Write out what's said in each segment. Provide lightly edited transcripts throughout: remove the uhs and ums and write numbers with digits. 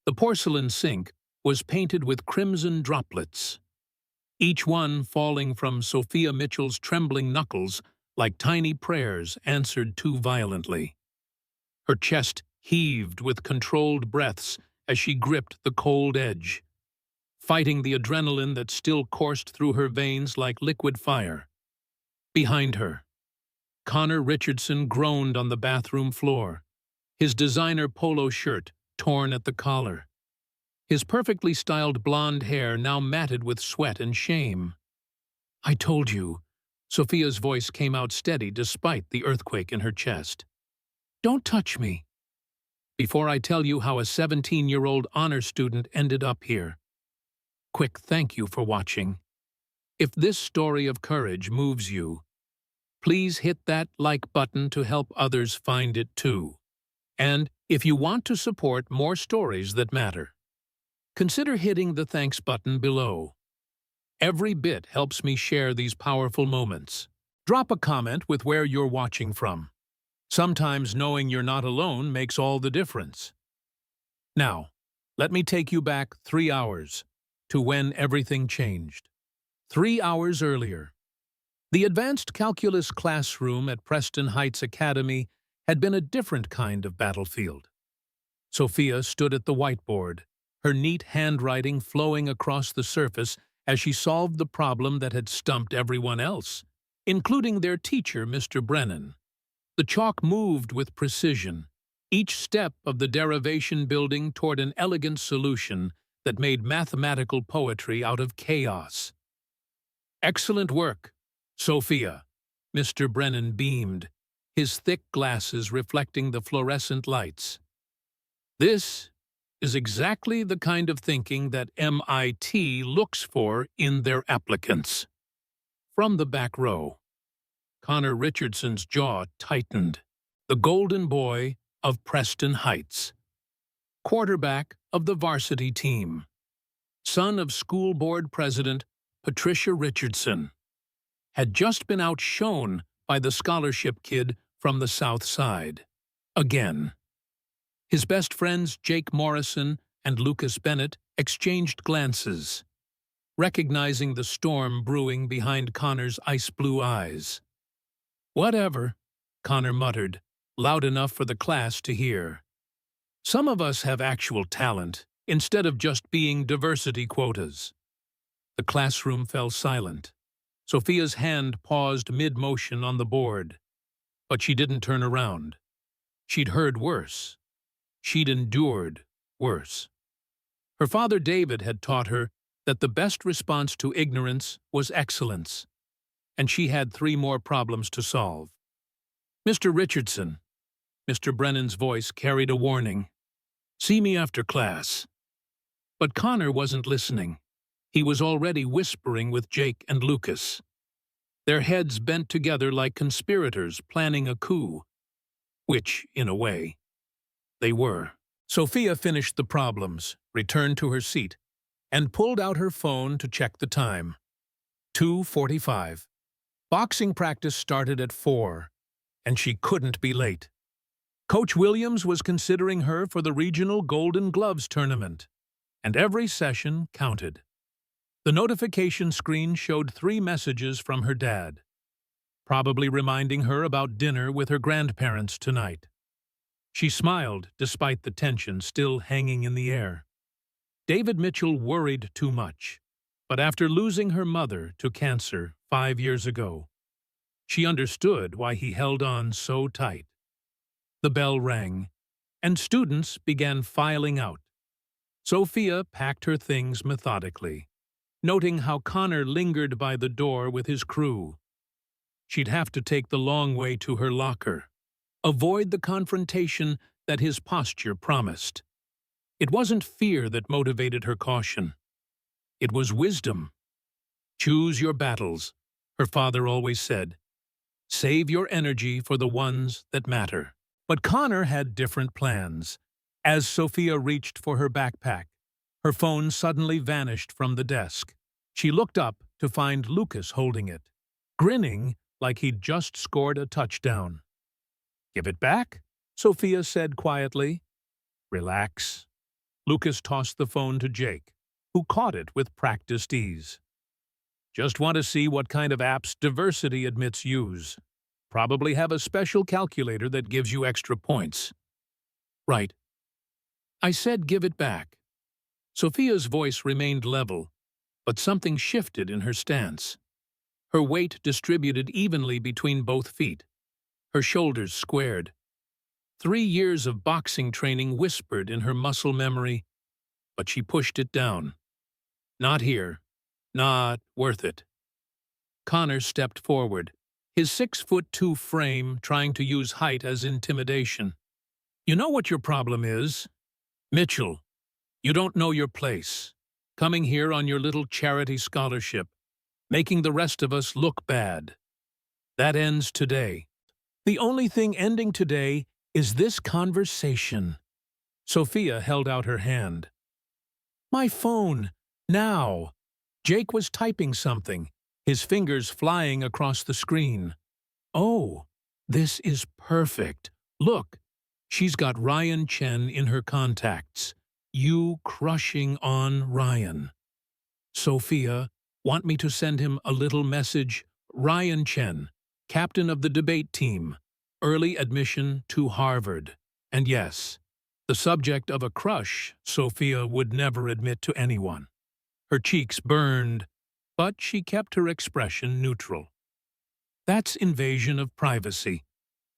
The porcelain sink was painted with crimson droplets, each one falling from Sophia Mitchell's trembling knuckles like tiny prayers answered too violently. Her chest heaved with controlled breaths as she gripped the cold edge, fighting the adrenaline that still coursed through her veins like liquid fire. Behind her, Connor Richardson groaned on the bathroom floor, his designer polo shirt torn at the collar, his perfectly styled blonde hair now matted with sweat and shame. "I told you," Sophia's voice came out steady despite the earthquake in her chest. "Don't touch me. Before I tell you how a 17-year-old honor student ended up here. Quick thank you for watching. If this story of courage moves you, please hit that like button to help others find it too. And if you want to support more stories that matter, consider hitting the thanks button below. Every bit helps me share these powerful moments. Drop a comment with where you're watching from. Sometimes knowing you're not alone makes all the difference. Now, let me take you back 3 hours to when everything changed. 3 hours earlier, the advanced calculus classroom at Preston Heights Academy had been a different kind of battlefield. Sophia stood at the whiteboard, her neat handwriting flowing across the surface as she solved the problem that had stumped everyone else, including their teacher, Mr. Brennan. The chalk moved with precision, each step of the derivation building toward an elegant solution that made mathematical poetry out of chaos. "Excellent work, Sophia," Mr. Brennan beamed, his thick glasses reflecting the fluorescent lights. "This is exactly the kind of thinking that MIT looks for in their applicants." From the back row, Connor Richardson's jaw tightened. The golden boy of Preston Heights, quarterback of the varsity team, son of school board president Patricia Richardson, had just been outshone by the scholarship kid from the South Side. Again. His best friends Jake Morrison and Lucas Bennett exchanged glances, recognizing the storm brewing behind Connor's ice-blue eyes. "Whatever," Connor muttered, loud enough for the class to hear. "Some of us have actual talent, instead of just being diversity quotas." The classroom fell silent. Sophia's hand paused mid-motion on the board, but she didn't turn around. She'd heard worse. She'd endured worse. Her father David had taught her that the best response to ignorance was excellence, and she had 3 more problems to solve. "Mr. Richardson," Mr. Brennan's voice carried a warning. "See me after class." But Connor wasn't listening. He was already whispering with Jake and Lucas, their heads bent together like conspirators planning a coup, which, in a way, they were. Sophia finished the problems, returned to her seat, and pulled out her phone to check the time. 2:45. Boxing practice started at 4, and she couldn't be late. Coach Williams was considering her for the regional Golden Gloves tournament, and every session counted. The notification screen showed 3 messages from her dad, probably reminding her about dinner with her grandparents tonight. She smiled despite the tension still hanging in the air. David Mitchell worried too much, but after losing her mother to cancer 5 years ago, she understood why he held on so tight. The bell rang, and students began filing out. Sophia packed her things methodically, noting how Connor lingered by the door with his crew. She'd have to take the long way to her locker, avoid the confrontation that his posture promised. It wasn't fear that motivated her caution. It was wisdom. "Choose your battles," her father always said. "Save your energy for the ones that matter." But Connor had different plans. As Sophia reached for her backpack, her phone suddenly vanished from the desk. She looked up to find Lucas holding it, grinning like he'd just scored a touchdown. "Give it back," Sophia said quietly. "Relax. Lucas tossed the phone to Jake, who caught it with practiced ease. Just want to see what kind of apps diversity admits use. Probably have a special calculator that gives you extra points. Right. I said give it back. Sophia's voice remained level, but something shifted in her stance. Her weight distributed evenly between both feet. Her shoulders squared. 3 years of boxing training whispered in her muscle memory, but she pushed it down. Not here. Not worth it. Connor stepped forward, his 6'2" frame trying to use height as intimidation. You know what your problem is? Mitchell, you don't know your place. Coming here on your little charity scholarship, making the rest of us look bad. That ends today. The only thing ending today is this conversation. Sophia held out her hand. My phone, now. Jake was typing something, his fingers flying across the screen. Oh, this is perfect. Look, she's got Ryan Chen in her contacts. You crushing on Ryan. Sophia, want me to send him a little message? Ryan Chen, captain of the debate team, early admission to Harvard. And yes, the subject of a crush Sophia would never admit to anyone. Her cheeks burned, but she kept her expression neutral. That's invasion of privacy.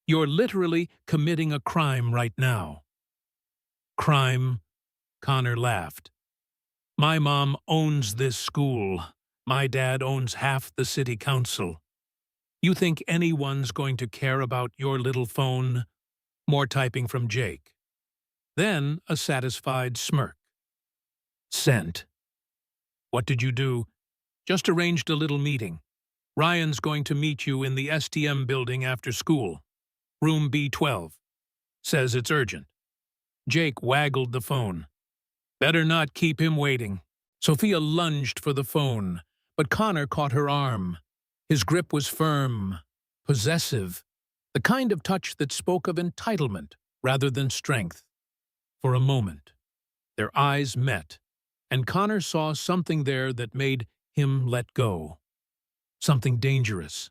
You're literally committing a crime right now. Crime? Connor laughed. My mom owns this school. My dad owns half the city council. You think anyone's going to care about your little phone? More typing from Jake. Then a satisfied smirk. Sent. What did you do? Just arranged a little meeting. Ryan's going to meet you in the STM building after school. Room B12. Says it's urgent. Jake waggled the phone. Better not keep him waiting. Sophia lunged for the phone, but Connor caught her arm. His grip was firm, possessive, the kind of touch that spoke of entitlement rather than strength. For a moment, their eyes met, and Connor saw something there that made him let go. Something dangerous.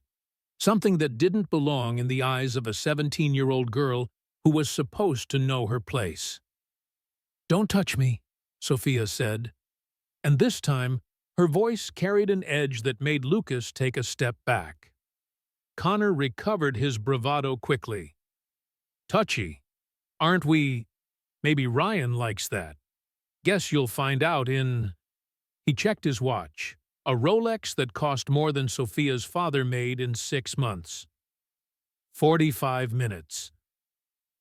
Something that didn't belong in the eyes of a 17-year-old girl who was supposed to know her place. Don't touch me, Sophia said, and this time her voice carried an edge that made Lucas take a step back. Connor recovered his bravado quickly. Touchy. Aren't we? Maybe Ryan likes that. Guess you'll find out in... He checked his watch, a Rolex that cost more than Sophia's father made in 6 months. 45 minutes.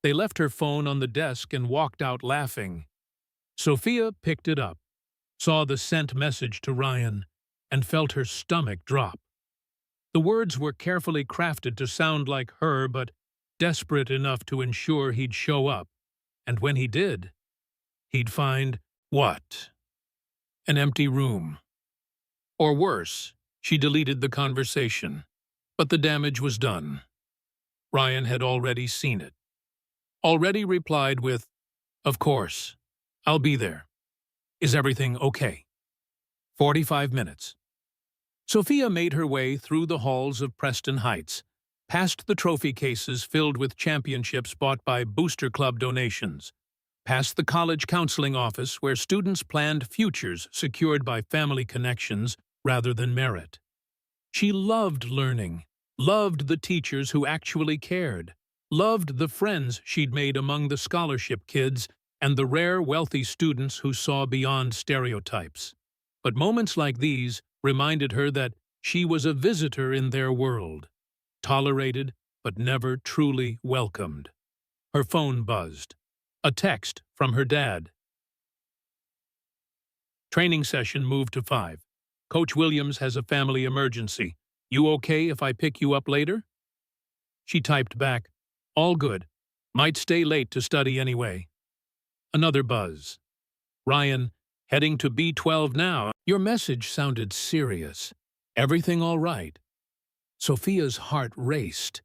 They left her phone on the desk and walked out laughing. Sophia picked it up, saw the sent message to Ryan, and felt her stomach drop. The words were carefully crafted to sound like her, but desperate enough to ensure he'd show up. And when he did, he'd find what? An empty room. Or worse, she deleted the conversation. But the damage was done. Ryan had already seen it. Already replied with, Of course, I'll be there. Is everything okay? 45 minutes. Sophia made her way through the halls of Preston Heights, past the trophy cases filled with championships bought by Booster Club donations, past the college counseling office where students planned futures secured by family connections rather than merit. She loved learning, loved the teachers who actually cared, loved the friends she'd made among the scholarship kids and the rare wealthy students who saw beyond stereotypes. But moments like these reminded her that she was a visitor in their world, tolerated but never truly welcomed. Her phone buzzed. A text from her dad. Training session moved to 5. Coach Williams has a family emergency. You okay if I pick you up later? She typed back, All good. Might stay late to study anyway. Another buzz. Ryan, heading to B12 now. Your message sounded serious. Everything all right? Sophia's heart raced.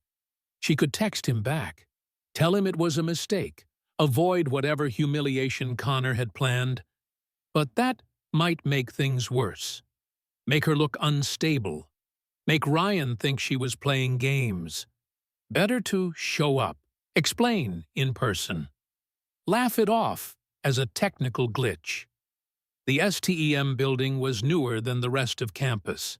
She could text him back. Tell him it was a mistake. avoid whatever humiliation Connor had planned, but that might make things worse. Make her look unstable. Make Ryan think she was playing games. Better to show up, explain in person. Laugh it off as a technical glitch. The STEM building was newer than the rest of campus,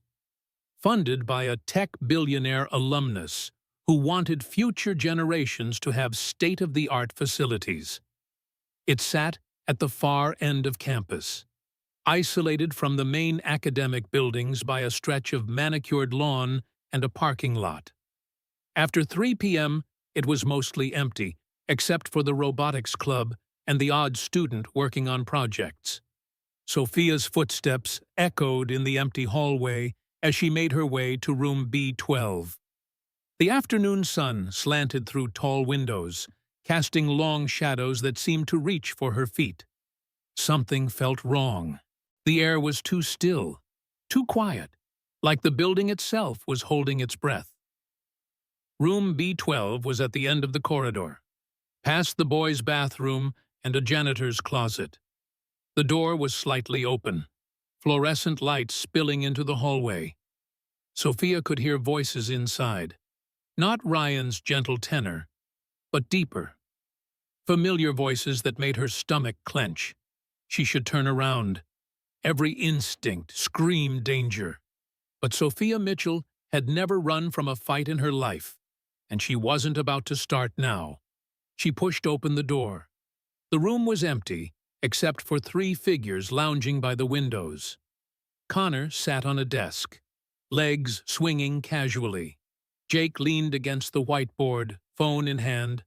funded by a tech billionaire alumnus who wanted future generations to have state-of-the-art facilities. It sat at the far end of campus, isolated from the main academic buildings by a stretch of manicured lawn and a parking lot. After 3 p.m., it was mostly empty, except for the robotics club and the odd student working on projects. Sophia's footsteps echoed in the empty hallway as she made her way to room B12. The afternoon sun slanted through tall windows, casting long shadows that seemed to reach for her feet. Something felt wrong. The air was too still, too quiet, like the building itself was holding its breath. Room B12 was at the end of the corridor, past the boys' bathroom and a janitor's closet. The door was slightly open, fluorescent light spilling into the hallway. Sophia could hear voices inside, not Ryan's gentle tenor, but deeper. Familiar voices that made her stomach clench. She should turn around. Every instinct screamed danger. But Sophia Mitchell had never run from a fight in her life, and she wasn't about to start now. She pushed open the door. The room was empty, except for 3 figures lounging by the windows. Connor sat on a desk, legs swinging casually. Jake leaned against the whiteboard, phone in hand.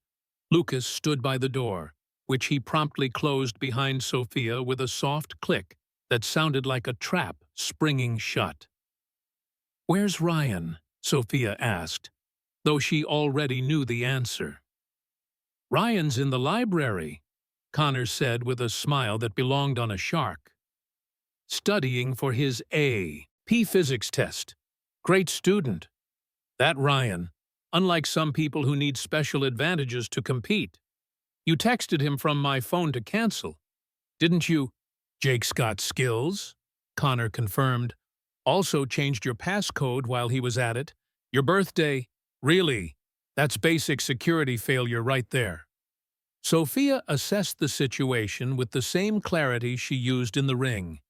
Lucas stood by the door, which he promptly closed behind Sophia with a soft click that sounded like a trap springing shut. "Where's Ryan?" Sophia asked, though she already knew the answer. "Ryan's in the library," Connor said with a smile that belonged on a shark. "Studying for his AP physics test. Great student. That Ryan, unlike some people who need special advantages to compete. You texted him from my phone to cancel, didn't you?" "Jake's got skills," Connor confirmed. "Also changed your passcode while he was at it. Your birthday, really, that's basic security failure right there." Sophia assessed the situation with the same clarity she used in the ring.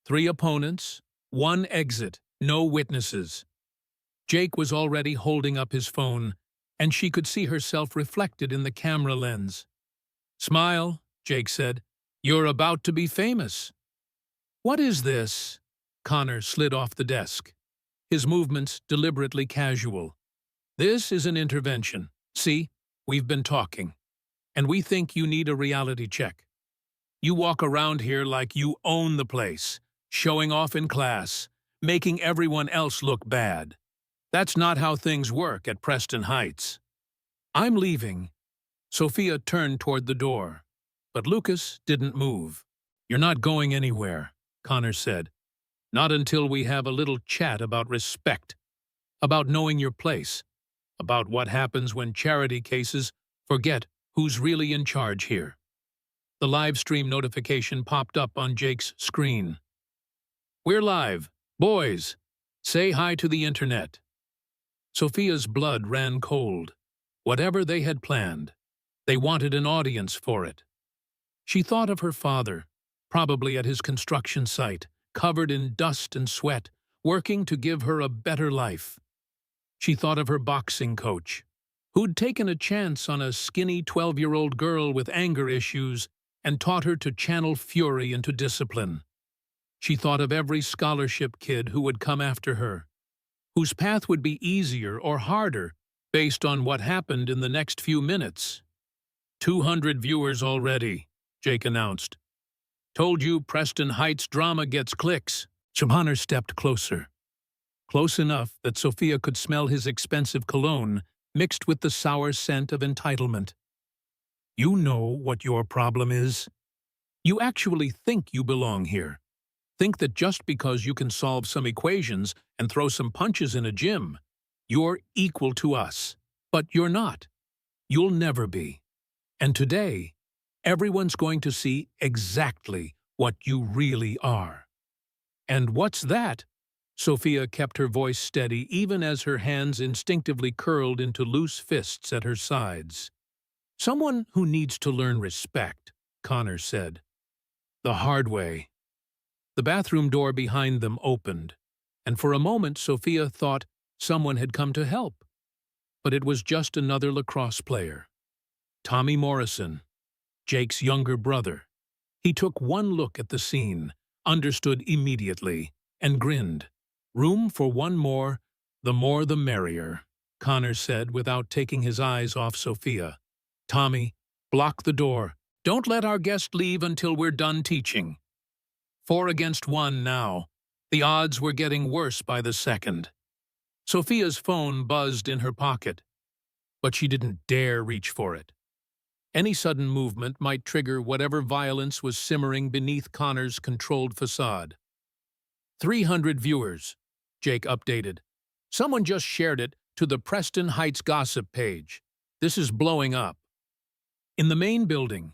3 opponents, 1 exit, no witnesses. Jake was already holding up his phone, and she could see herself reflected in the camera lens. "Smile," Jake said. "You're about to be famous." "What is this?" Connor slid off the desk, his movements deliberately casual. "This is an intervention. See, we've been talking. And we think you need a reality check. You walk around here like you own the place, showing off in class, making everyone else look bad. That's not how things work at Preston Heights." "I'm leaving." Sophia turned toward the door, but Lucas didn't move. "You're not going anywhere," Connor said. "Not until we have a little chat about respect, about knowing your place, about what happens when charity cases forget who's really in charge here." The live stream notification popped up on Jake's screen. "We're live. Boys, say hi to the internet." Sophia's blood ran cold. Whatever they had planned, they wanted an audience for it. She thought of her father, probably at his construction site, covered in dust and sweat, working to give her a better life. She thought of her boxing coach, who'd taken a chance on a skinny 12-year-old girl with anger issues and taught her to channel fury into discipline. She thought of every scholarship kid who would come after her, whose path would be easier or harder based on what happened in the next few minutes. 200 viewers already," Jake announced. "Told you Preston Heights drama gets clicks." Connor stepped closer. Close enough that Sophia could smell his expensive cologne mixed with the sour scent of entitlement. "You know what your problem is. You actually think you belong here. Think that just because you can solve some equations and throw some punches in a gym, you're equal to us. But you're not. You'll never be. And today, Everyone's going to see exactly what you really are. And what's that? Sophia kept her voice steady even as her hands instinctively curled into loose fists at her sides. Someone who needs to learn respect, Connor said. The hard way. The bathroom door behind them opened, and for a moment Sophia thought someone had come to help. But it was just another lacrosse player. Tommy Morrison, Jake's younger brother. He took one look at the scene, understood immediately, and grinned. Room for one more, the more the merrier, Connor said without taking his eyes off Sophia. Tommy, block the door. Don't let our guest leave until we're done teaching. 4 against 1 now. The odds were getting worse by the second. Sophia's phone buzzed in her pocket, but she didn't dare reach for it. Any sudden movement might trigger whatever violence was simmering beneath Connor's controlled facade. 300 viewers, Jake updated. Someone just shared it to the Preston Heights gossip page. This is blowing up. In the main building,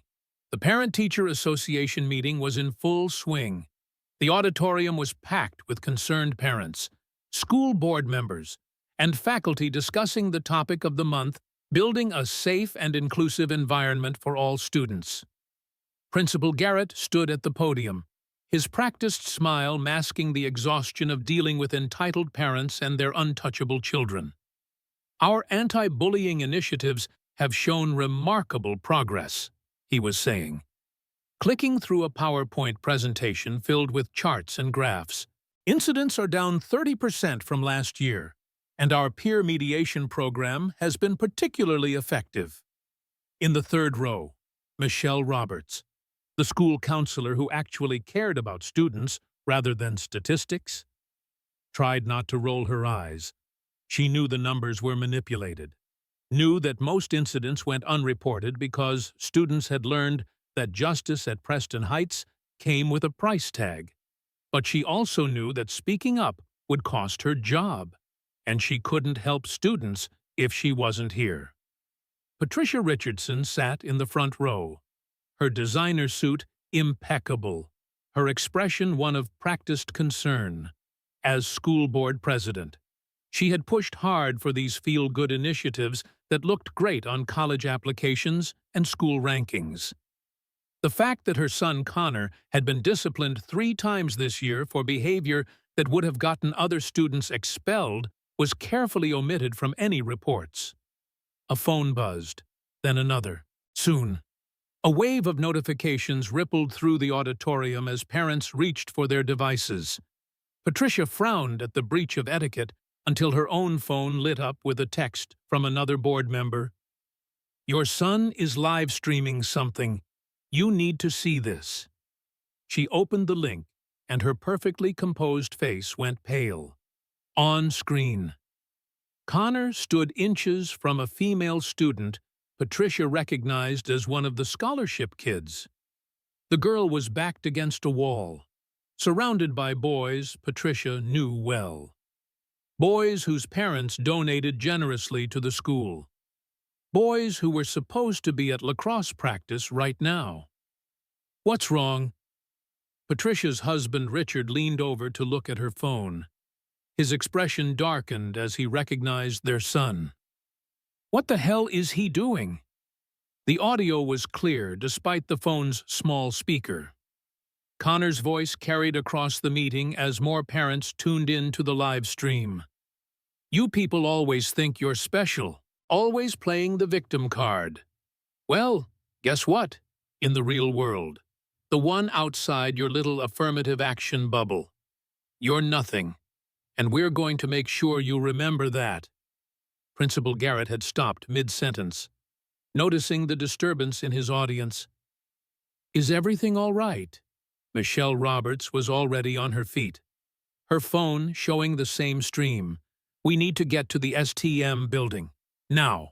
the Parent-Teacher Association meeting was in full swing. The auditorium was packed with concerned parents, school board members, and faculty discussing the topic of the month, building a safe and inclusive environment for all students. Principal Garrett stood at the podium, his practiced smile masking the exhaustion of dealing with entitled parents and their untouchable children. Our anti-bullying initiatives have shown remarkable progress, he was saying. Clicking through a PowerPoint presentation filled with charts and graphs, incidents are down 30% from last year, and our peer mediation program has been particularly effective. In the third row, Michelle Roberts, the school counselor who actually cared about students rather than statistics, tried not to roll her eyes. She knew the numbers were manipulated, knew that most incidents went unreported because students had learned that justice at Preston Heights came with a price tag. But she also knew that speaking up would cost her job, and she couldn't help students if she wasn't here. Patricia Richardson sat in the front row, her designer suit impeccable, her expression one of practiced concern. As school board president, she had pushed hard for these feel-good initiatives that looked great on college applications and school rankings. The fact that her son Connor had been disciplined 3 times this year for behavior that would have gotten other students expelled was carefully omitted from any reports. A phone buzzed, then another. Soon, a wave of notifications rippled through the auditorium as parents reached for their devices. Patricia frowned at the breach of etiquette until her own phone lit up with a text from another board member. Your son is live streaming something. You need to see this. She opened the link, and her perfectly composed face went pale. On screen, Connor stood inches from a female student Patricia recognized as one of the scholarship kids. The girl was backed against a wall, surrounded by boys Patricia knew well. Boys whose parents donated generously to the school. Boys who were supposed to be at lacrosse practice right now. What's wrong? Patricia's husband Richard leaned over to look at her phone. His expression darkened as he recognized their son. What the hell is he doing? The audio was clear despite the phone's small speaker. Connor's voice carried across the meeting as more parents tuned in to the live stream. You people always think you're special, always playing the victim card. Well, guess what? In the real world, the one outside your little affirmative action bubble, you're nothing, and we're going to make sure you remember that. Principal Garrett had stopped mid-sentence, noticing the disturbance in his audience. Is everything all right? Michelle Roberts was already on her feet, her phone showing the same stream. We need to get to the STM building. Now.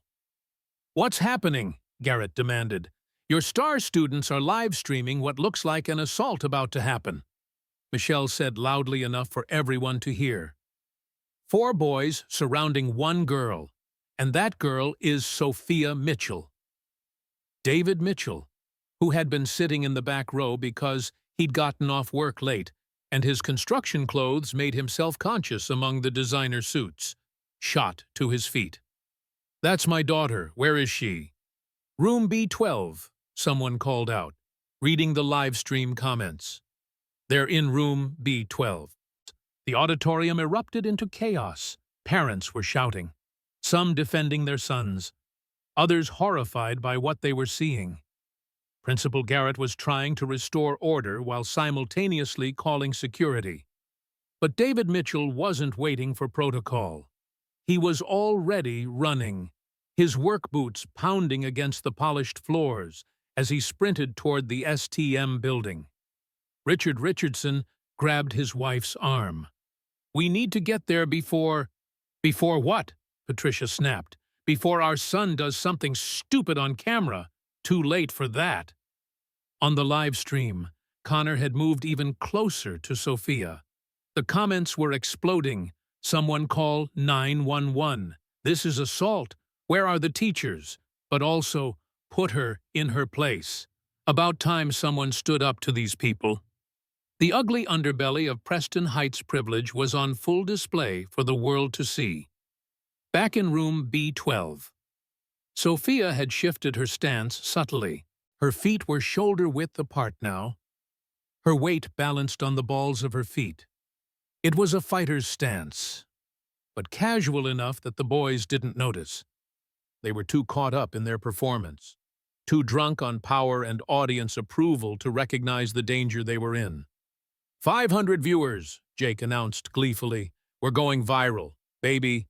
What's happening? Garrett demanded. Your star students are live streaming what looks like an assault about to happen. Michelle said loudly enough for everyone to hear. 4 boys surrounding one girl, and that girl is Sophia Mitchell. David Mitchell, who had been sitting in the back row because he'd gotten off work late, and his construction clothes made him self-conscious among the designer suits, shot to his feet. "That's my daughter. Where is she?" "Room B12, someone called out, reading the live stream comments. "They're in room B12. The auditorium erupted into chaos. Parents were shouting, some defending their sons, others horrified by what they were seeing. Principal Garrett was trying to restore order while simultaneously calling security. But David Mitchell wasn't waiting for protocol. He was already running, his work boots pounding against the polished floors as he sprinted toward the STM building. Richard Richardson grabbed his wife's arm. "We need to get there before—" "Before what?" Patricia snapped. "Before our son does something stupid on camera. Too late for that." On the live stream, Connor had moved even closer to Sophia. The comments were exploding. "Someone call 911. This is assault. Where are the teachers?" But also, "Put her in her place." About time someone stood up to these people. The ugly underbelly of Preston Heights privilege was on full display for the world to see. Back in room B12, Sophia had shifted her stance subtly. Her feet were shoulder-width apart now, her weight balanced on the balls of her feet. It was a fighter's stance, but casual enough that the boys didn't notice. They were too caught up in their performance, too drunk on power and audience approval to recognize the danger they were in. 500 viewers, Jake announced gleefully. "We're going viral, baby."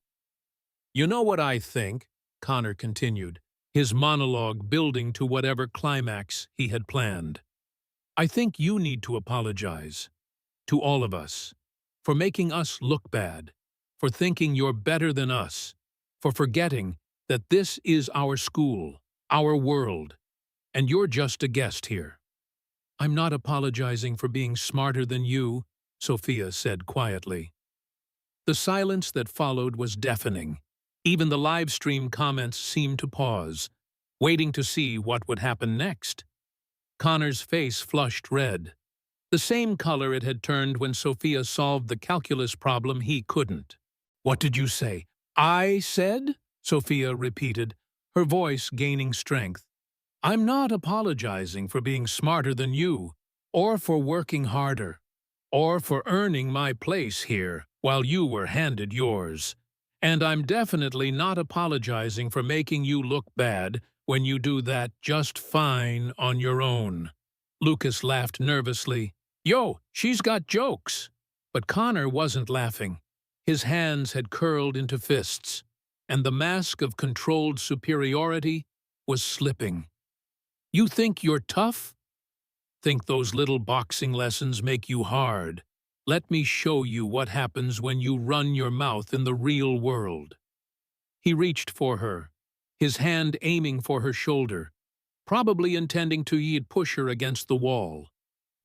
"You know what I think?" Connor continued, his monologue building to whatever climax he had planned. "I think you need to apologize. To all of us. For making us look bad. For thinking you're better than us. For forgetting that this is our school, our world, and you're just a guest here." "I'm not apologizing for being smarter than you," Sophia said quietly. The silence that followed was deafening. Even the live stream comments seemed to pause, waiting to see what would happen next. Connor's face flushed red, the same color it had turned when Sophia solved the calculus problem he couldn't. "What did you say?" "I said?" Sophia repeated, her voice gaining strength. "I'm not apologizing for being smarter than you, or for working harder, or for earning my place here while you were handed yours. And I'm definitely not apologizing for making you look bad when you do that just fine on your own." Lucas laughed nervously. "Yo, she's got jokes." But Connor wasn't laughing. His hands had curled into fists, and the mask of controlled superiority was slipping. "You think you're tough? Think those little boxing lessons make you hard? Let me show you what happens when you run your mouth in the real world." He reached for her, his hand aiming for her shoulder, probably intending to push her against the wall.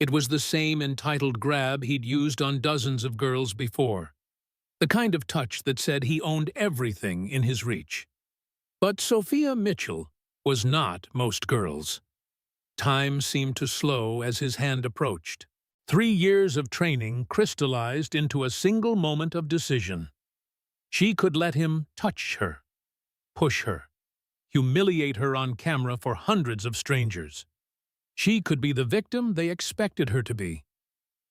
It was the same entitled grab he'd used on dozens of girls before, the kind of touch that said he owned everything in his reach. But Sophia Mitchell was not most girls. Time seemed to slow as his hand approached. 3 years of training crystallized into a single moment of decision. She could let him touch her, push her, humiliate her on camera for hundreds of strangers. She could be the victim they expected her to be,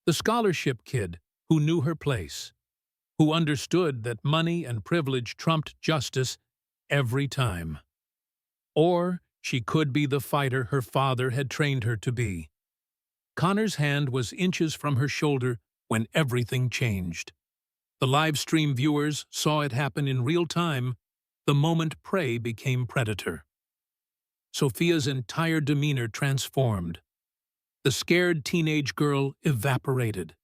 the scholarship kid who knew her place, who understood that money and privilege trumped justice every time. Or she could be the fighter her father had trained her to be. Connor's hand was inches from her shoulder when everything changed. The live stream viewers saw it happen in real time, the moment prey became predator. Sophia's entire demeanor transformed. The scared teenage girl evaporated,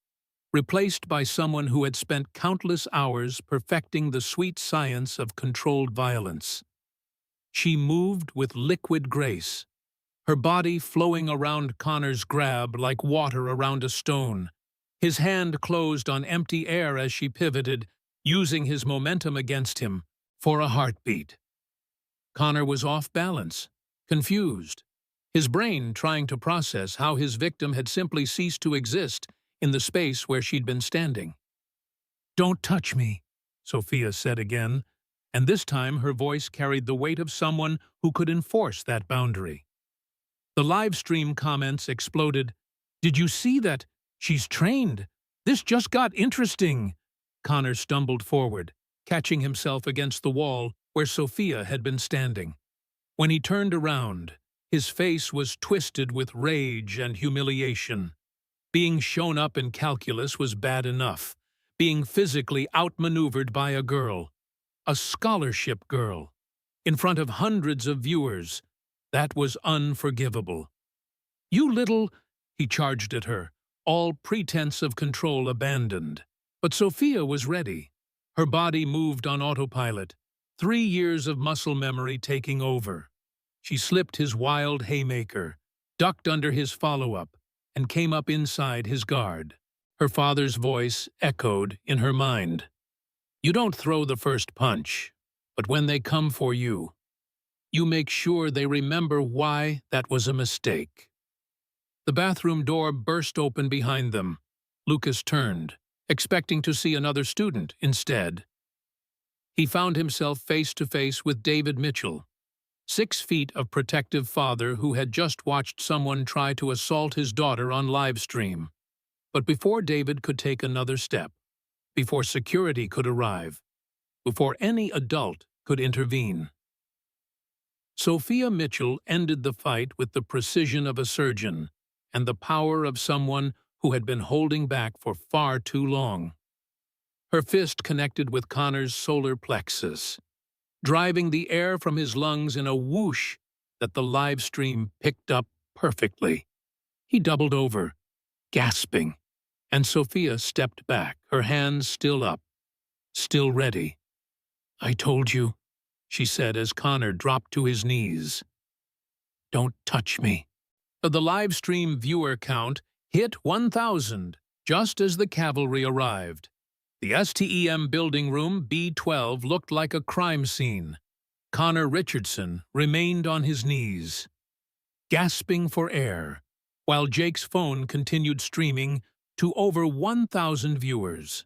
replaced by someone who had spent countless hours perfecting the sweet science of controlled violence. She moved with liquid grace, her body flowing around Connor's grab like water around a stone. His hand closed on empty air as she pivoted, using his momentum against him for a heartbeat. Connor was off balance, confused, his brain trying to process how his victim had simply ceased to exist in the space where she'd been standing. "Don't touch me," Sophia said again, and this time her voice carried the weight of someone who could enforce that boundary. The live stream comments exploded. "Did you see that? She's trained. This just got interesting." Connor stumbled forward, catching himself against the wall where Sophia had been standing. When he turned around, his face was twisted with rage and humiliation. Being shown up in calculus was bad enough. Being physically outmaneuvered by a girl, a scholarship girl, in front of hundreds of viewers, that was unforgivable. "You little—" he charged at her, all pretense of control abandoned. But Sophia was ready. Her body moved on autopilot, 3 years of muscle memory taking over. She slipped his wild haymaker, ducked under his follow-up, and came up inside his guard. Her father's voice echoed in her mind. "You don't throw the first punch, but when they come for you, you make sure they remember why that was a mistake." The bathroom door burst open behind them. Lucas turned, expecting to see another student instead. He found himself face to face with David Mitchell, 6 feet of protective father who had just watched someone try to assault his daughter on live stream. But before David could take another step, before security could arrive, before any adult could intervene, Sophia Mitchell ended the fight with the precision of a surgeon and the power of someone who had been holding back for far too long. Her fist connected with Connor's solar plexus, driving the air from his lungs in a whoosh that the live stream picked up perfectly. He doubled over, gasping, and Sophia stepped back, her hands still up, still ready. "I told you," she said as Connor dropped to his knees. "Don't touch me." The live stream viewer count hit 1,000 just as the cavalry arrived. The STEM building room B12 looked like a crime scene. Connor Richardson remained on his knees, gasping for air, while Jake's phone continued streaming to over 1,000 viewers.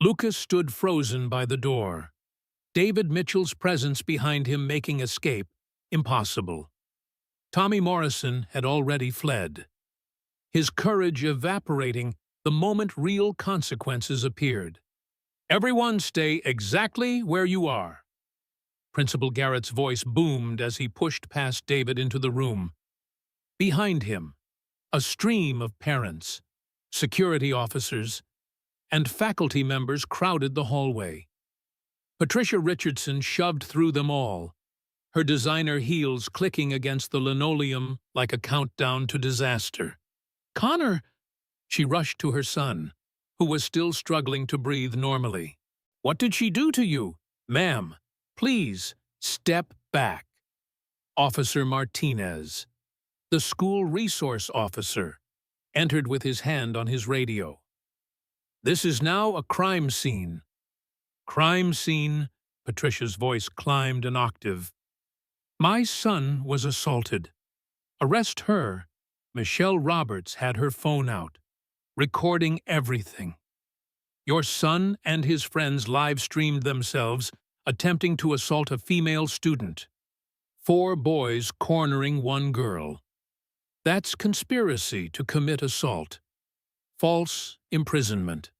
Lucas stood frozen by the door, David Mitchell's presence behind him making escape impossible. Tommy Morrison had already fled, his courage evaporating the moment real consequences appeared. "Everyone stay exactly where you are." Principal Garrett's voice boomed as he pushed past David into the room. Behind him, a stream of parents, security officers, and faculty members crowded the hallway. Patricia Richardson shoved through them all, her designer heels clicking against the linoleum like a countdown to disaster. "Connor!" She rushed to her son, who was still struggling to breathe normally. "What did she do to you?" "Ma'am, please, step back." Officer Martinez, the school resource officer, entered with his hand on his radio. "This is now a crime scene." "Crime scene," Patricia's voice climbed an octave. "My son was assaulted. Arrest her." Michelle Roberts had her phone out, recording everything. "Your son and his friends live-streamed themselves attempting to assault a female student. 4 boys cornering 1 girl. That's conspiracy to commit assault, false imprisonment,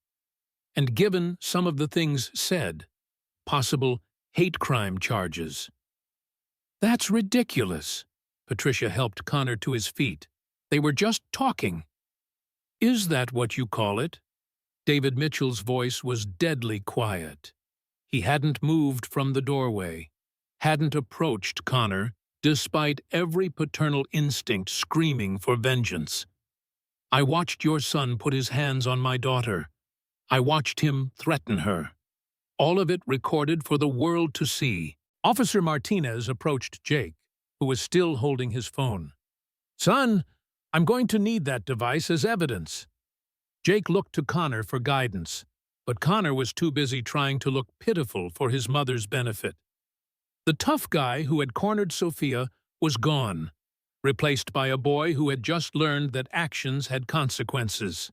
and given some of the things said, possible hate crime charges." "That's ridiculous." Patricia helped Connor to his feet. "They were just talking." "Is that what you call it?" David Mitchell's voice was deadly quiet. He hadn't moved from the doorway, hadn't approached Connor, despite every paternal instinct screaming for vengeance. "I watched your son put his hands on my daughter. I watched him threaten her. All of it recorded for the world to see." Officer Martinez approached Jake, who was still holding his phone. "Son, I'm going to need that device as evidence." Jake looked to Connor for guidance, but Connor was too busy trying to look pitiful for his mother's benefit. The tough guy who had cornered Sophia was gone, replaced by a boy who had just learned that actions had consequences.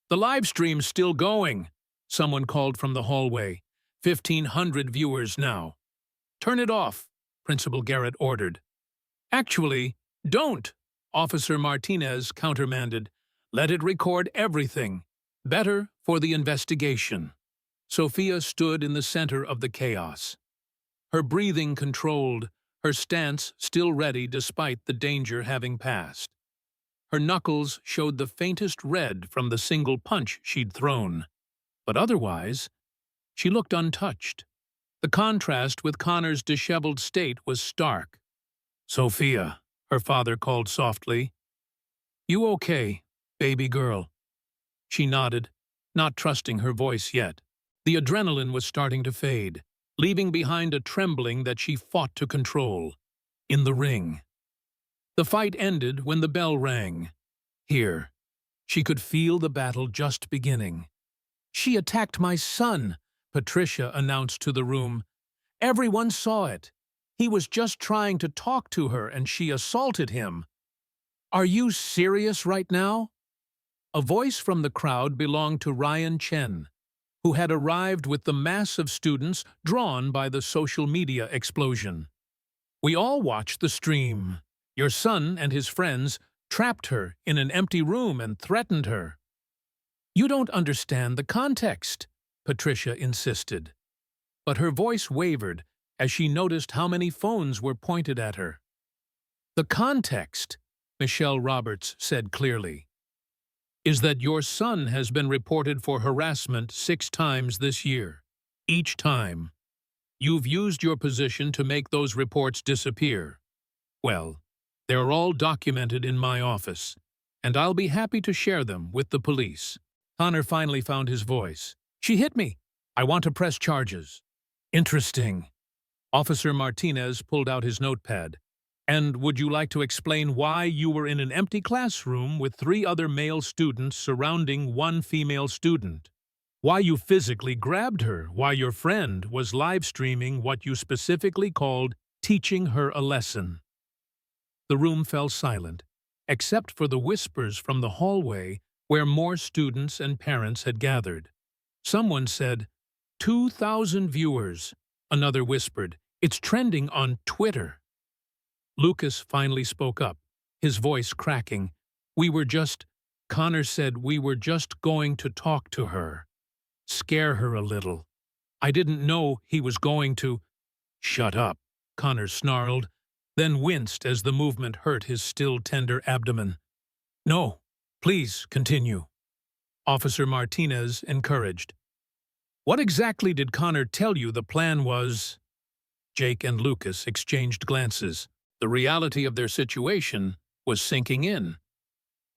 "The live stream's still going," someone called from the hallway. 1,500 viewers now. "Turn it off," Principal Garrett ordered. "Actually, don't," Officer Martinez countermanded. "Let it record everything. Better for the investigation." Sophia stood in the center of the chaos. Her breathing controlled, her stance still ready despite the danger having passed. Her knuckles showed the faintest red from the single punch she'd thrown. But otherwise, she looked untouched. The contrast with Connor's disheveled state was stark. "Sophia," her father called softly. "You okay, baby girl?" She nodded, not trusting her voice yet. The adrenaline was starting to fade, leaving behind a trembling that she fought to control. In the ring. The fight ended when the bell rang. Here, she could feel the battle just beginning. "She attacked my son," Patricia announced to the room. "Everyone saw it. He was just trying to talk to her and she assaulted him." "Are you serious right now?" A voice from the crowd belonged to Ryan Chen, who had arrived with the mass of students drawn by the social media explosion. "We all watched the stream. Your son and his friends trapped her in an empty room and threatened her." "You don't understand the context," Patricia insisted. But her voice wavered as she noticed how many phones were pointed at her. "The context," Michelle Roberts said clearly, "is that your son has been reported for harassment 6 times this year. Each time, you've used your position to make those reports disappear. Well, they're all documented in my office, and I'll be happy to share them with the police." Connor finally found his voice. "She hit me. I want to press charges." "Interesting." Officer Martinez pulled out his notepad. "And would you like to explain why you were in an empty classroom with 3 other male students surrounding 1 female student? Why you physically grabbed her while your friend was live streaming what you specifically called teaching her a lesson?" The room fell silent, except for the whispers from the hallway where more students and parents had gathered. Someone said, 2,000 viewers. Another whispered, "It's trending on Twitter." Lucas finally spoke up, his voice cracking. Connor said we were just going to talk to her. Scare her a little. I didn't know he was going to." "Shut up," Connor snarled, then winced as the movement hurt his still tender abdomen. "No, please continue," Officer Martinez encouraged. "What exactly did Connor tell you the plan was?" Jake and Lucas exchanged glances. The reality of their situation was sinking in.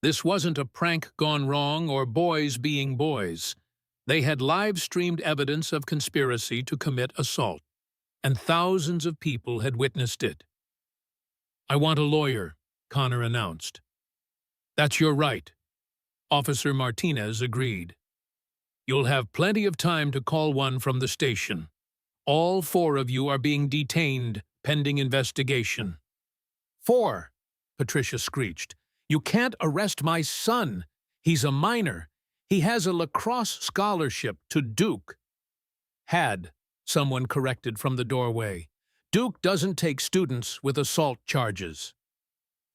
This wasn't a prank gone wrong or boys being boys. They had live-streamed evidence of conspiracy to commit assault, and thousands of people had witnessed it. "I want a lawyer," Connor announced. "That's your right," Officer Martinez agreed. "You'll have plenty of time to call one from the station. All 4 of you are being detained pending investigation." "4," Patricia screeched. "You can't arrest my son. He's a minor. He has a lacrosse scholarship to Duke." "Had," someone corrected from the doorway. "Duke doesn't take students with assault charges."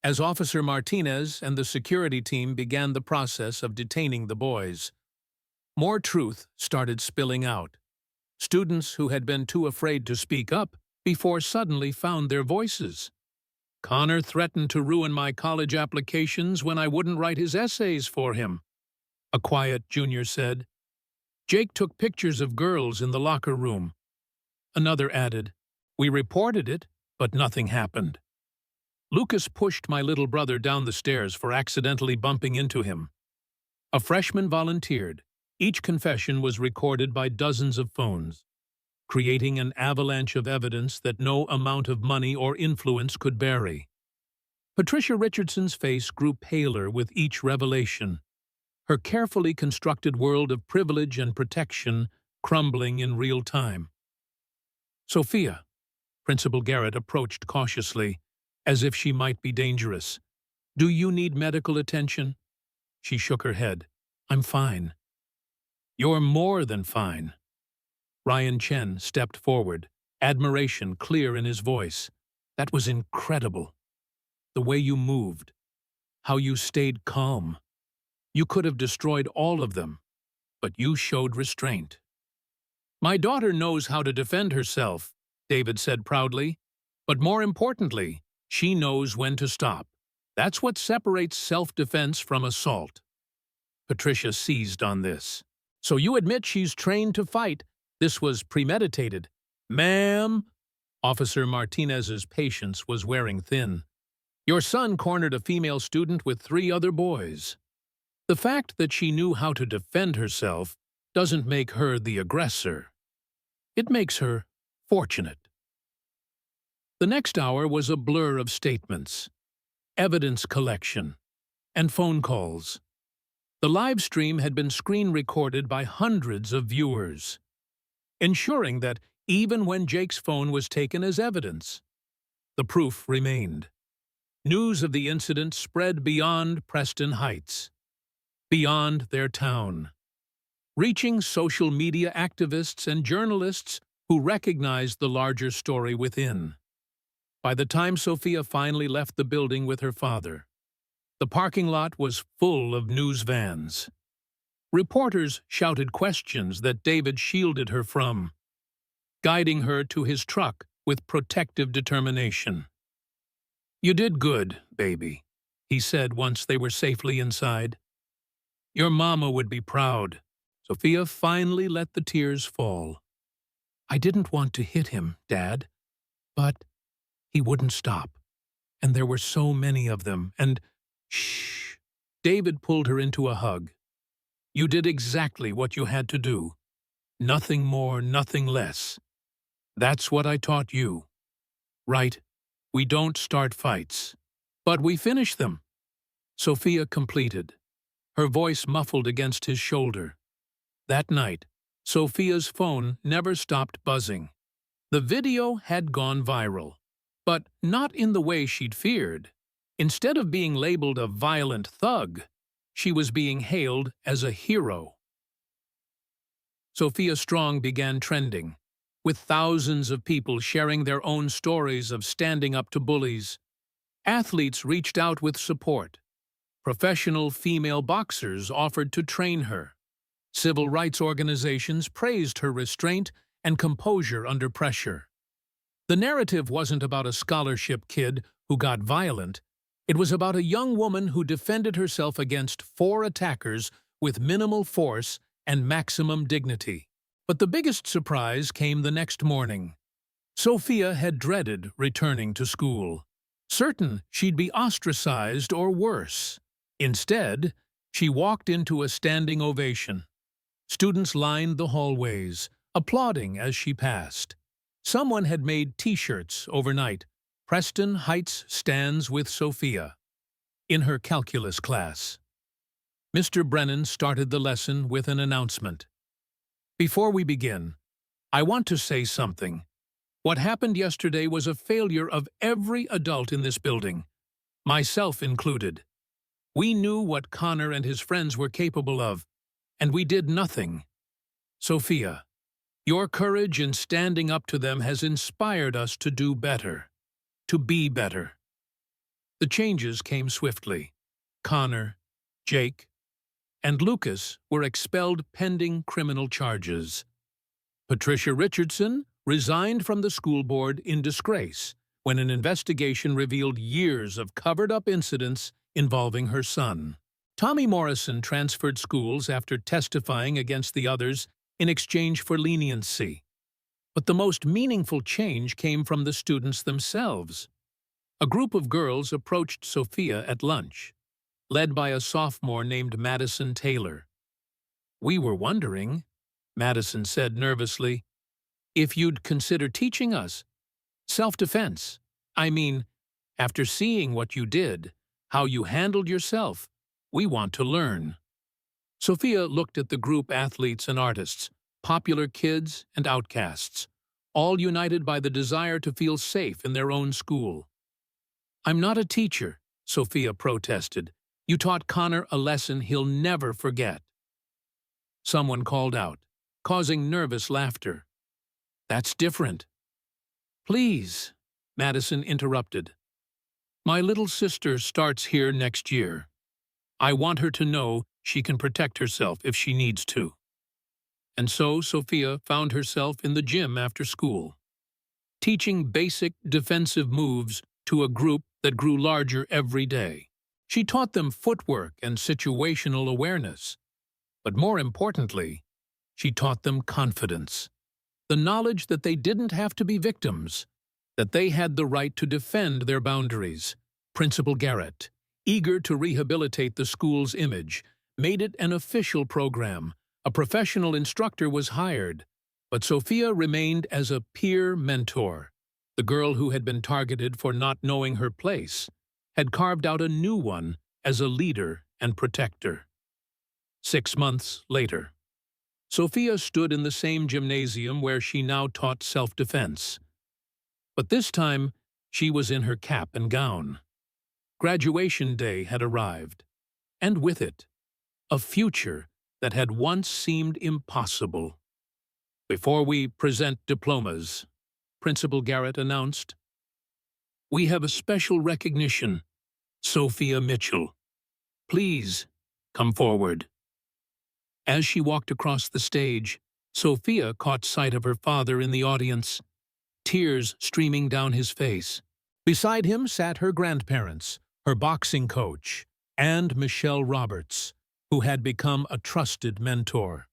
As Officer Martinez and the security team began the process of detaining the boys, more truth started spilling out. Students who had been too afraid to speak up before suddenly found their voices. "Connor threatened to ruin my college applications when I wouldn't write his essays for him," a quiet junior said. "Jake took pictures of girls in the locker room." Another added, "We reported it, but nothing happened." "Lucas pushed my little brother down the stairs for accidentally bumping into him." A freshman volunteered. Each confession was recorded by dozens of phones, creating an avalanche of evidence that no amount of money or influence could bury. Patricia Richardson's face grew paler with each revelation, her carefully constructed world of privilege and protection crumbling in real time. "Sophia," Principal Garrett approached cautiously, as if she might be dangerous. "Do you need medical attention?" She shook her head. "I'm fine." "You're more than fine." Ryan Chen stepped forward, admiration clear in his voice. "That was incredible. The way you moved, how you stayed calm. You could have destroyed all of them, but you showed restraint." "My daughter knows how to defend herself," David said proudly. "But more importantly, she knows when to stop. That's what separates self-defense from assault." Patricia seized on this. "So you admit she's trained to fight. This was premeditated." "Ma'am," Officer Martinez's patience was wearing thin. "Your son cornered a female student with 3 other boys. The fact that she knew how to defend herself doesn't make her the aggressor. It makes her fortunate." The next hour was a blur of statements, evidence collection, and phone calls. The live stream had been screen recorded by hundreds of viewers, ensuring that even when Jake's phone was taken as evidence, the proof remained. News of the incident spread beyond Preston Heights, beyond their town, reaching social media activists and journalists who recognized the larger story within. By the time Sophia finally left the building with her father, the parking lot was full of news vans. Reporters shouted questions that David shielded her from, guiding her to his truck with protective determination. "You did good, baby," he said once they were safely inside. "Your mama would be proud." Sophia finally let the tears fall. "I didn't want to hit him, Dad, but he wouldn't stop. And there were so many of them, and—" "Shh." David pulled her into a hug. "You did exactly what you had to do. Nothing more, nothing less. That's what I taught you. Right? We don't start fights, but we finish them." Sophia completed, her voice muffled against his shoulder. That night, Sophia's phone never stopped buzzing. The video had gone viral, but not in the way she'd feared. Instead of being labeled a violent thug, she was being hailed as a hero. Sophia Strong began trending, with thousands of people sharing their own stories of standing up to bullies. Athletes reached out with support. Professional female boxers offered to train her. Civil rights organizations praised her restraint and composure under pressure. The narrative wasn't about a scholarship kid who got violent. It was about a young woman who defended herself against 4 attackers with minimal force and maximum dignity. But the biggest surprise came the next morning. Sophia had dreaded returning to school, certain she'd be ostracized or worse. Instead, she walked into a standing ovation. Students lined the hallways, applauding as she passed. Someone had made T-shirts overnight. Preston Heights stands with Sophia, in her calculus class. Mr. Brennan started the lesson with an announcement. "Before we begin, I want to say something. What happened yesterday was a failure of every adult in this building, myself included. We knew what Connor and his friends were capable of, and we did nothing. Sophia, your courage in standing up to them has inspired us to do better, to be better." The changes came swiftly. Connor, Jake, and Lucas were expelled pending criminal charges. Patricia Richardson resigned from the school board in disgrace when an investigation revealed years of covered-up incidents involving her son. Tommy Morrison transferred schools after testifying against the others in exchange for leniency. But the most meaningful change came from the students themselves. A group of girls approached Sophia at lunch, led by a sophomore named Madison Taylor. "We were wondering," Madison said nervously, "if you'd consider teaching us. Self-defense. I mean, after seeing what you did, how you handled yourself, we want to learn." Sophia looked at the group: athletes and artists, popular kids and outcasts, all united by the desire to feel safe in their own school. "I'm not a teacher," Sophia protested. "You taught Connor a lesson he'll never forget." Someone called out, causing nervous laughter. "That's different." "Please," Madison interrupted. "My little sister starts here next year. I want her to know she can protect herself if she needs to." And so Sophia found herself in the gym after school, teaching basic defensive moves to a group that grew larger every day. She taught them footwork and situational awareness, but more importantly, she taught them confidence, the knowledge that they didn't have to be victims, that they had the right to defend their boundaries. Principal Garrett, eager to rehabilitate the school's image, made it an official program. A professional instructor was hired, but Sophia remained as a peer mentor. The girl who had been targeted for not knowing her place had carved out a new one as a leader and protector. 6 months later, Sophia stood in the same gymnasium where she now taught self-defense. But this time, she was in her cap and gown. Graduation day had arrived, and with it, a future that had once seemed impossible. "Before we present diplomas," Principal Garrett announced, "we have a special recognition. Sophia Mitchell. Please, come forward." As she walked across the stage, Sophia caught sight of her father in the audience, tears streaming down his face. Beside him sat her grandparents, her boxing coach, and Michelle Roberts, who had become a trusted mentor.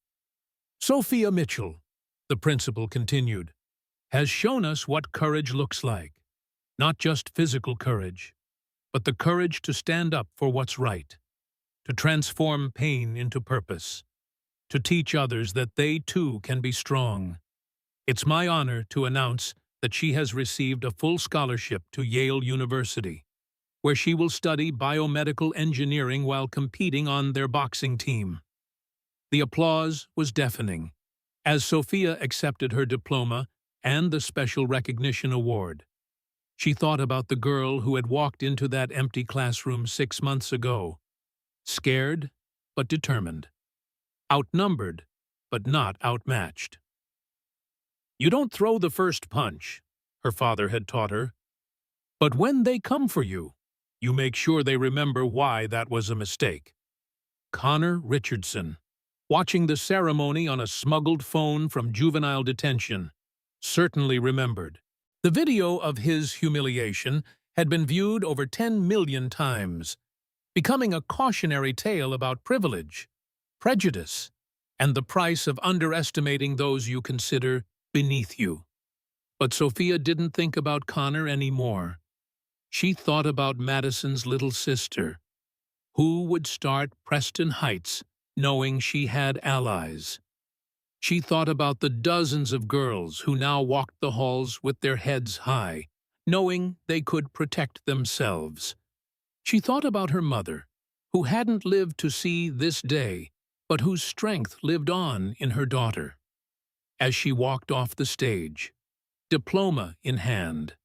"Sophia Mitchell," the principal continued, "has shown us what courage looks like. Not just physical courage, but the courage to stand up for what's right, to transform pain into purpose, to teach others that they too can be strong. It's my honor to announce that she has received a full scholarship to Yale University, where she will study biomedical engineering while competing on their boxing team." The applause was deafening as Sophia accepted her diploma and the special recognition award. She thought about the girl who had walked into that empty classroom 6 months ago, scared but determined, outnumbered but not outmatched. "You don't throw the first punch," her father had taught her, "but when they come for you, you make sure they remember why that was a mistake." Connor Richardson, watching the ceremony on a smuggled phone from juvenile detention, certainly remembered. The video of his humiliation had been viewed over 10 million times, becoming a cautionary tale about privilege, prejudice, and the price of underestimating those you consider beneath you. But Sophia didn't think about Connor anymore. She thought about Madison's little sister, who would start Preston Heights knowing she had allies. She thought about the dozens of girls who now walked the halls with their heads high, knowing they could protect themselves. She thought about her mother, who hadn't lived to see this day, but whose strength lived on in her daughter. As she walked off the stage, diploma in hand,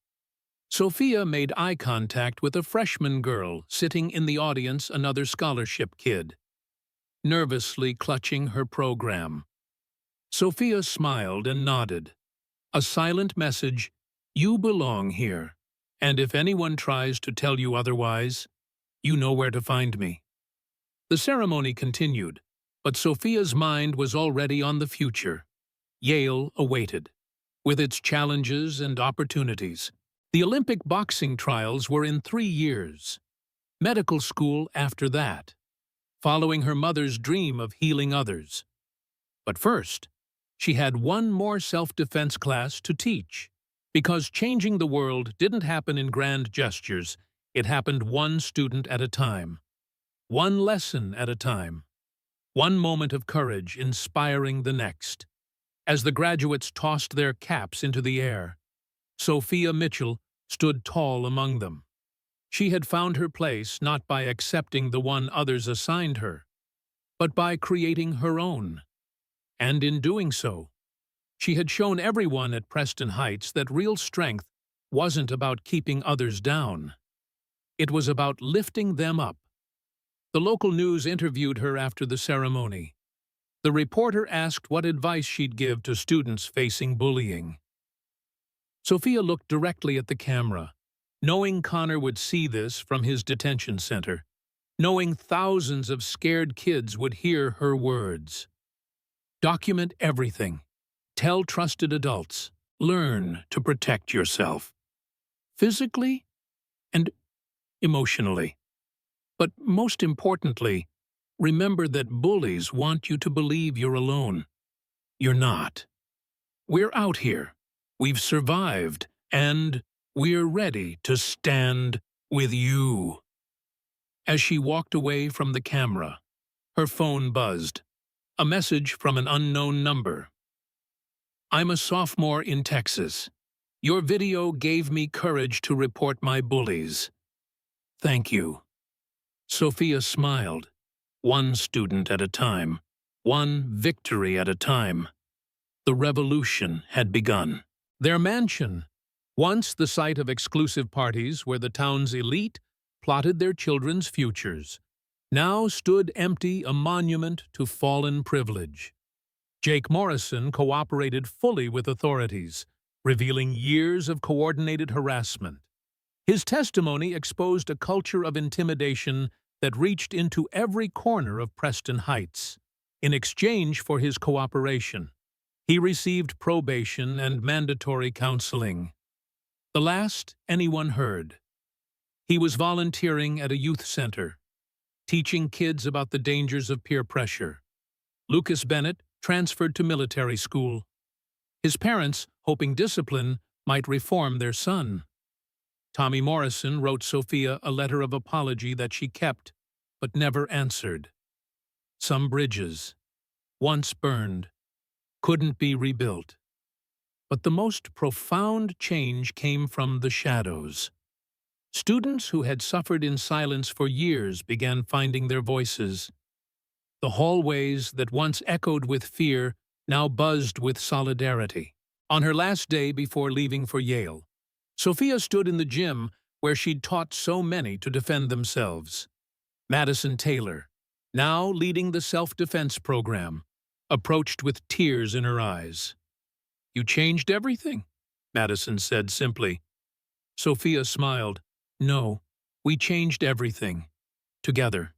Sophia made eye contact with a freshman girl sitting in the audience, another scholarship kid, nervously clutching her program. Sophia smiled and nodded. A silent message, "You belong here, and if anyone tries to tell you otherwise, you know where to find me." The ceremony continued, but Sophia's mind was already on the future. Yale awaited, with its challenges and opportunities. The Olympic boxing trials were in 3 years. Medical school after that, following her mother's dream of healing others. But first, she had one more self-defense class to teach, because changing the world didn't happen in grand gestures. It happened one student at a time, one lesson at a time, one moment of courage inspiring the next. As the graduates tossed their caps into the air, Sophia Mitchell stood tall among them. She had found her place not by accepting the one others assigned her, but by creating her own. And in doing so, she had shown everyone at Preston Heights that real strength wasn't about keeping others down. It was about lifting them up. The local news interviewed her after the ceremony. The reporter asked what advice she'd give to students facing bullying. Sophia looked directly at the camera, knowing Connor would see this from his detention center, knowing thousands of scared kids would hear her words. Document everything. Tell trusted adults. Learn to protect yourself. Physically and emotionally. But most importantly, remember that bullies want you to believe you're alone. You're not. We're out here. We've survived, and we're ready to stand with you. As she walked away from the camera, her phone buzzed. A message from an unknown number. I'm a sophomore in Texas. Your video gave me courage to report my bullies. Thank you. Sophia smiled. One student at a time. One victory at a time. The revolution had begun. Their mansion, once the site of exclusive parties where the town's elite plotted their children's futures, now stood empty, a monument to fallen privilege. Jake Morrison cooperated fully with authorities, revealing years of coordinated harassment. His testimony exposed a culture of intimidation that reached into every corner of Preston Heights. In exchange for his cooperation, he received probation and mandatory counseling. The last anyone heard. He was volunteering at a youth center, teaching kids about the dangers of peer pressure. Lucas Bennett transferred to military school. His parents, hoping discipline might reform their son. Tommy Morrison wrote Sophia a letter of apology that she kept, but never answered. Some bridges, once burned, couldn't be rebuilt. But the most profound change came from the shadows. Students who had suffered in silence for years began finding their voices. The hallways that once echoed with fear now buzzed with solidarity. On her last day before leaving for Yale, Sophia stood in the gym where she'd taught so many to defend themselves. Madison Taylor, now leading the self-defense program, approached with tears in her eyes. "You changed everything," Madison said simply. Sophia smiled. "No, we changed everything. Together."